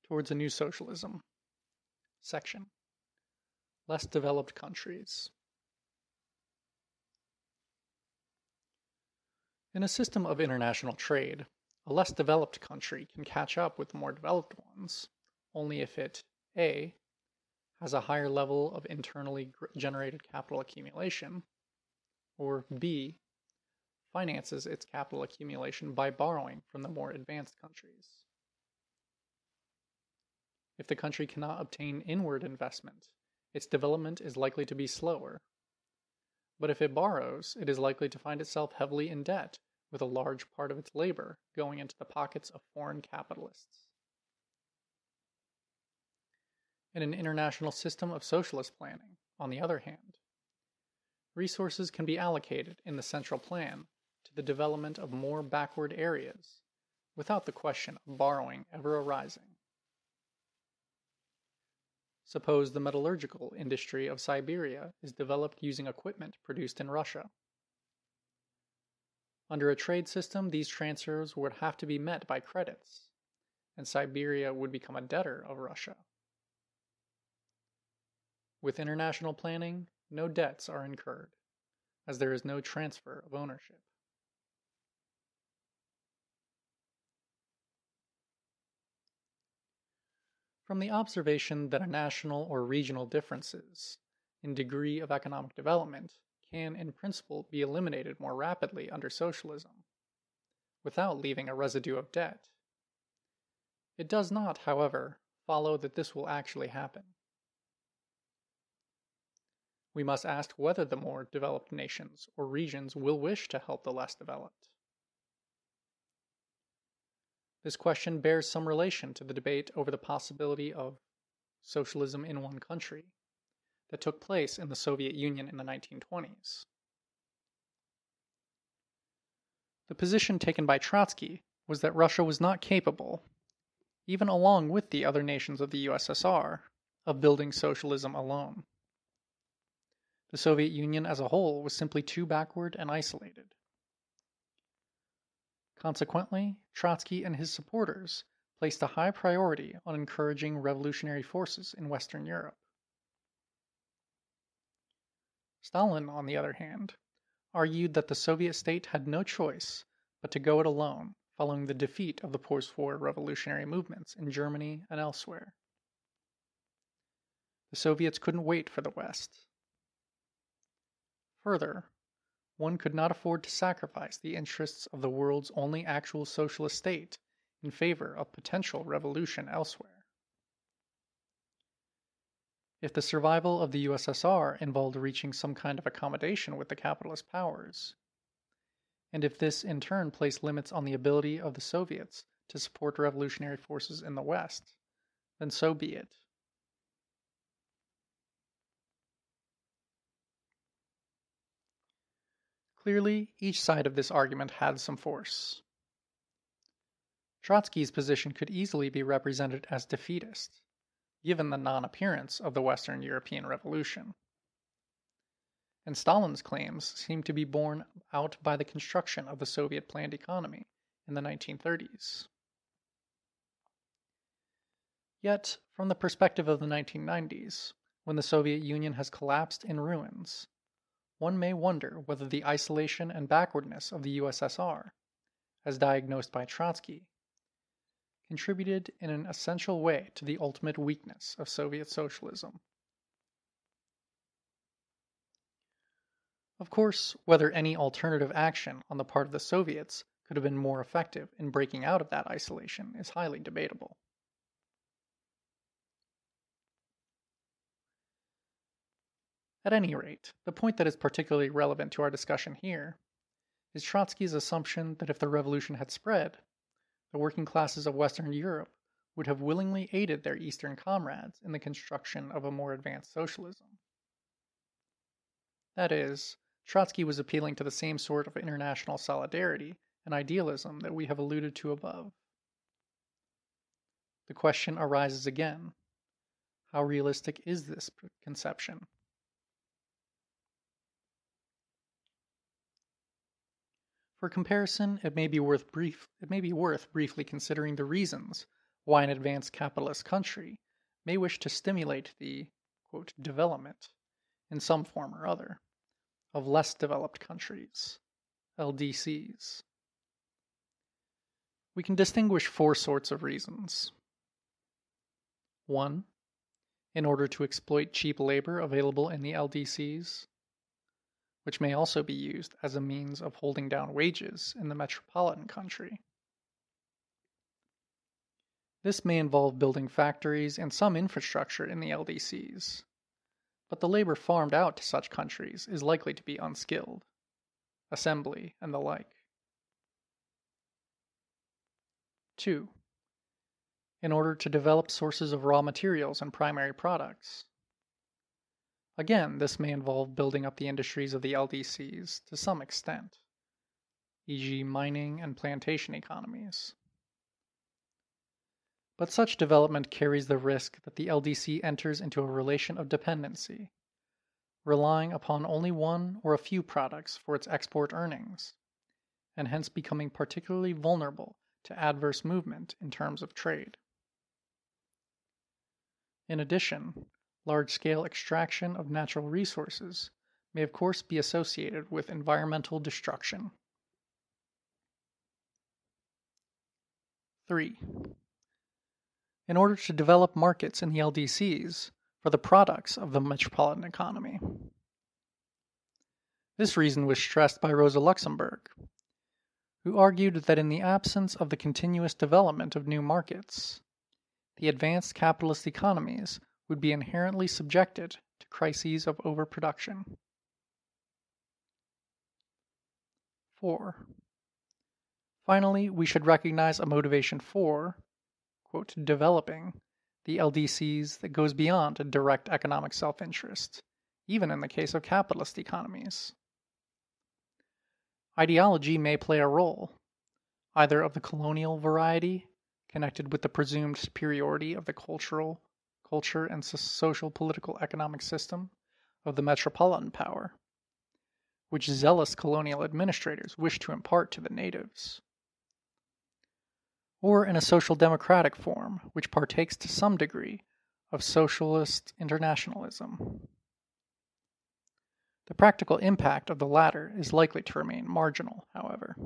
Towards a New Socialism. Section. Less developed countries. In a system of international trade, a less developed country can catch up with more developed ones only if it A. has a higher level of internally generated capital accumulation, or B. finances its capital accumulation by borrowing from the more advanced countries. If the country cannot obtain inward investment, its development is likely to be slower. But if it borrows, it is likely to find itself heavily in debt, with a large part of its labor going into the pockets of foreign capitalists. In an international system of socialist planning, on the other hand, resources can be allocated in the central plan to the development of more backward areas, without the question of borrowing ever arising. Suppose the metallurgical industry of Siberia is developed using equipment produced in Russia. Under a trade system, these transfers would have to be met by credits, and Siberia would become a debtor of Russia. With international planning, no debts are incurred, as there is no transfer of ownership. From the observation that a national or regional differences in degree of economic development can in principle be eliminated more rapidly under socialism, without leaving a residue of debt, it does not, however, follow that this will actually happen. We must ask whether the more developed nations or regions will wish to help the less developed. This question bears some relation to the debate over the possibility of socialism in one country that took place in the Soviet Union in the 1920s. The position taken by Trotsky was that Russia was not capable, even along with the other nations of the USSR, of building socialism alone. The Soviet Union as a whole was simply too backward and isolated. Consequently, Trotsky and his supporters placed a high priority on encouraging revolutionary forces in Western Europe. Stalin, on the other hand, argued that the Soviet state had no choice but to go it alone following the defeat of the post-war revolutionary movements in Germany and elsewhere. The Soviets couldn't wait for the West. Further, one could not afford to sacrifice the interests of the world's only actual socialist state in favor of potential revolution elsewhere. If the survival of the USSR involved reaching some kind of accommodation with the capitalist powers, and if this in turn placed limits on the ability of the Soviets to support revolutionary forces in the West, then so be it. Clearly, each side of this argument had some force. Trotsky's position could easily be represented as defeatist, given the non-appearance of the Western European Revolution. And Stalin's claims seem to be borne out by the construction of the Soviet planned economy in the 1930s. Yet, from the perspective of the 1990s, when the Soviet Union has collapsed in ruins, one may wonder whether the isolation and backwardness of the USSR, as diagnosed by Trotsky, contributed in an essential way to the ultimate weakness of Soviet socialism. Of course, whether any alternative action on the part of the Soviets could have been more effective in breaking out of that isolation is highly debatable. At any rate, the point that is particularly relevant to our discussion here is Trotsky's assumption that if the revolution had spread, the working classes of Western Europe would have willingly aided their Eastern comrades in the construction of a more advanced socialism. That is, Trotsky was appealing to the same sort of international solidarity and idealism that we have alluded to above. The question arises again: how realistic is this conception? For comparison, it may be worth briefly considering the reasons why an advanced capitalist country may wish to stimulate the, quote, development, in some form or other, of less developed countries, LDCs. We can distinguish four sorts of reasons. 1. In order to exploit cheap labor available in the LDCs, which may also be used as a means of holding down wages in the metropolitan country. This may involve building factories and some infrastructure in the LDCs, but the labor farmed out to such countries is likely to be unskilled, assembly, and the like. 2. In order to develop sources of raw materials and primary products. Again, this may involve building up the industries of the LDCs to some extent, e.g. mining and plantation economies. But such development carries the risk that the LDC enters into a relation of dependency, relying upon only one or a few products for its export earnings, and hence becoming particularly vulnerable to adverse movement in terms of trade. In addition, large-scale extraction of natural resources may of course be associated with environmental destruction. 3. In order to develop markets in the LDCs for the products of the metropolitan economy. This reason was stressed by Rosa Luxemburg, who argued that in the absence of the continuous development of new markets, the advanced capitalist economies would be inherently subjected to crises of overproduction. 4. Finally, we should recognize a motivation for, quote, developing the LDCs that goes beyond a direct economic self-interest, even in the case of capitalist economies. Ideology may play a role, either of the colonial variety, connected with the presumed superiority of the culture and social, political, economic system of the metropolitan power, which zealous colonial administrators wish to impart to the natives, or in a social democratic form which partakes to some degree of socialist internationalism. The practical impact of the latter is likely to remain marginal, however.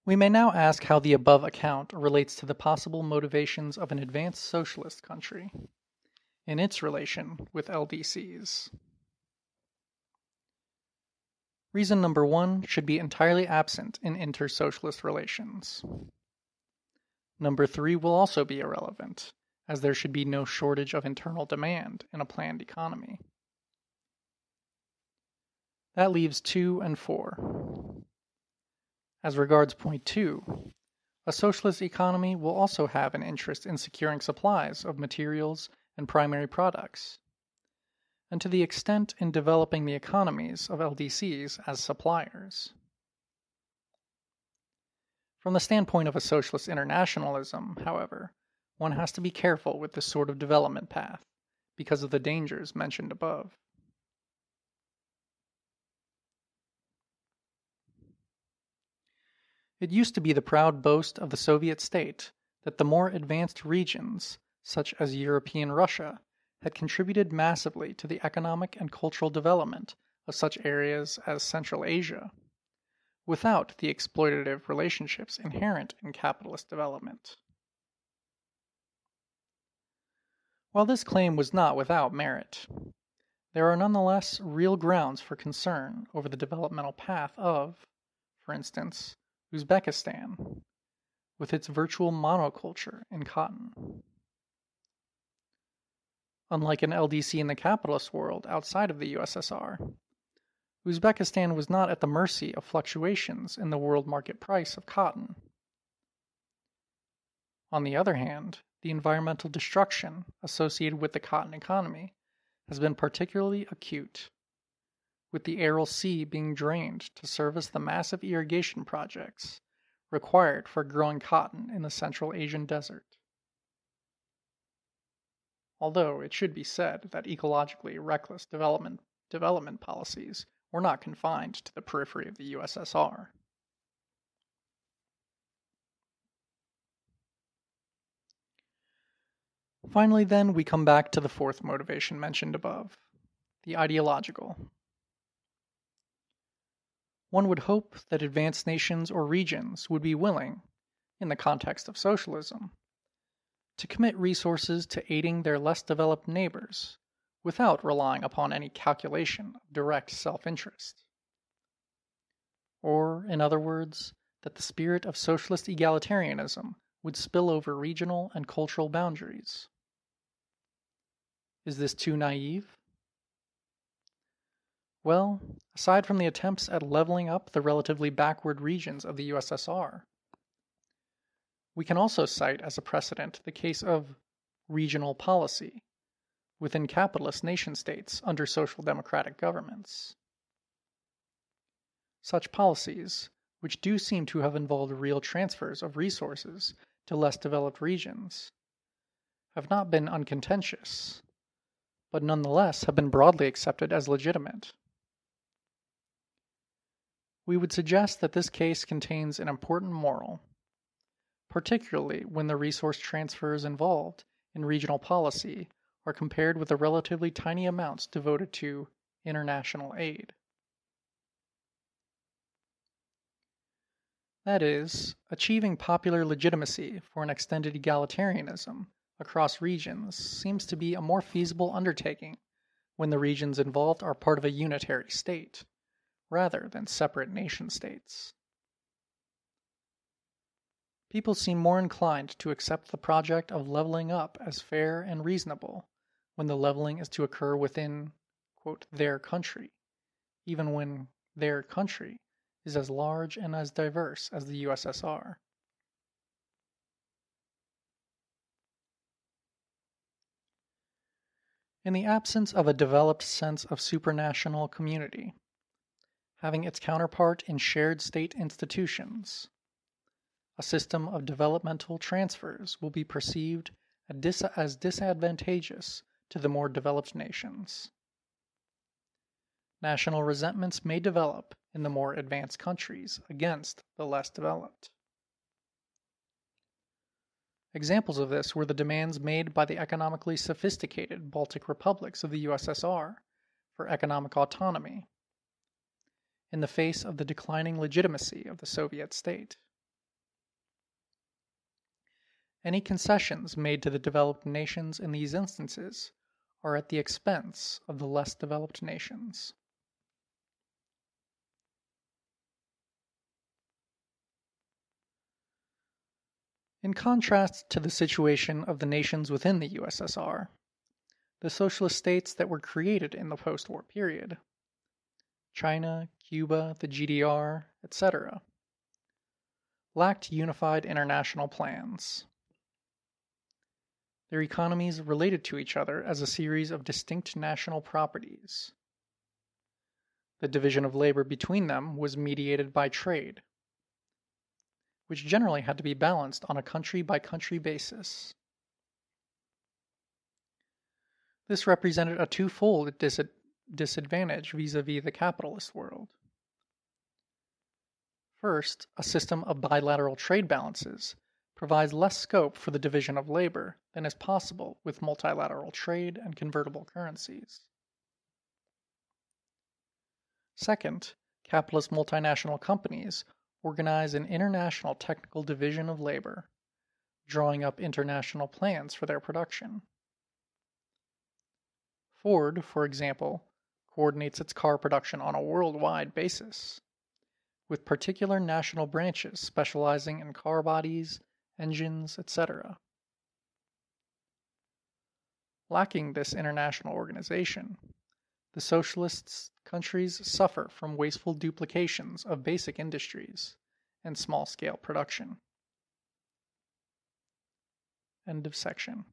We may now ask how the above account relates to the possible motivations of an advanced socialist country in its relation with LDCs. Reason number 1 should be entirely absent in inter-socialist relations. Number 3 will also be irrelevant, as there should be no shortage of internal demand in a planned economy. That leaves 2 and 4. As regards point 2, a socialist economy will also have an interest in securing supplies of materials and primary products, and to the extent in developing the economies of LDCs as suppliers. From the standpoint of a socialist internationalism, however, one has to be careful with this sort of development path because of the dangers mentioned above. It used to be the proud boast of the Soviet state that the more advanced regions, such as European Russia, had contributed massively to the economic and cultural development of such areas as Central Asia, without the exploitative relationships inherent in capitalist development. While this claim was not without merit, there are nonetheless real grounds for concern over the developmental path of, for instance, Uzbekistan, with its virtual monoculture in cotton. Unlike an LDC in the capitalist world outside of the USSR, Uzbekistan was not at the mercy of fluctuations in the world market price of cotton. On the other hand, the environmental destruction associated with the cotton economy has been particularly acute, with the Aral Sea being drained to service the massive irrigation projects required for growing cotton in the Central Asian desert. Although it should be said that ecologically reckless development policies were not confined to the periphery of the USSR. Finally, then, we come back to the fourth motivation mentioned above, the ideological. One would hope that advanced nations or regions would be willing, in the context of socialism, to commit resources to aiding their less developed neighbors without relying upon any calculation of direct self-interest. Or, in other words, that the spirit of socialist egalitarianism would spill over regional and cultural boundaries. Is this too naive? Well, aside from the attempts at leveling up the relatively backward regions of the USSR, we can also cite as a precedent the case of regional policy within capitalist nation-states under social democratic governments. Such policies, which do seem to have involved real transfers of resources to less developed regions, have not been uncontentious, but nonetheless have been broadly accepted as legitimate. We would suggest that this case contains an important moral, particularly when the resource transfers involved in regional policy are compared with the relatively tiny amounts devoted to international aid. That is, achieving popular legitimacy for an extended egalitarianism across regions seems to be a more feasible undertaking when the regions involved are part of a unitary state, rather than separate nation-states. People seem more inclined to accept the project of leveling up as fair and reasonable when the leveling is to occur within, quote, their country, even when their country is as large and as diverse as the USSR. In the absence of a developed sense of supranational community, having its counterpart in shared state institutions, a system of developmental transfers will be perceived as disadvantageous to the more developed nations. National resentments may develop in the more advanced countries against the less developed. Examples of this were the demands made by the economically sophisticated Baltic republics of the USSR for economic autonomy, in the face of the declining legitimacy of the Soviet state. Any concessions made to the developed nations in these instances are at the expense of the less developed nations. In contrast to the situation of the nations within the USSR, the socialist states that were created in the post-war period, China, Cuba, the GDR, etc., lacked unified international plans. Their economies related to each other as a series of distinct national properties. The division of labor between them was mediated by trade, which generally had to be balanced on a country-by-country basis. This represented a twofold disadvantage vis-à-vis the capitalist world. First, a system of bilateral trade balances provides less scope for the division of labor than is possible with multilateral trade and convertible currencies. Second, capitalist multinational companies organize an international technical division of labor, drawing up international plans for their production. Ford, for example, coordinates its car production on a worldwide basis, with particular national branches specializing in car bodies, engines, etc. Lacking this international organization, the socialist countries suffer from wasteful duplications of basic industries and small-scale production. End of section.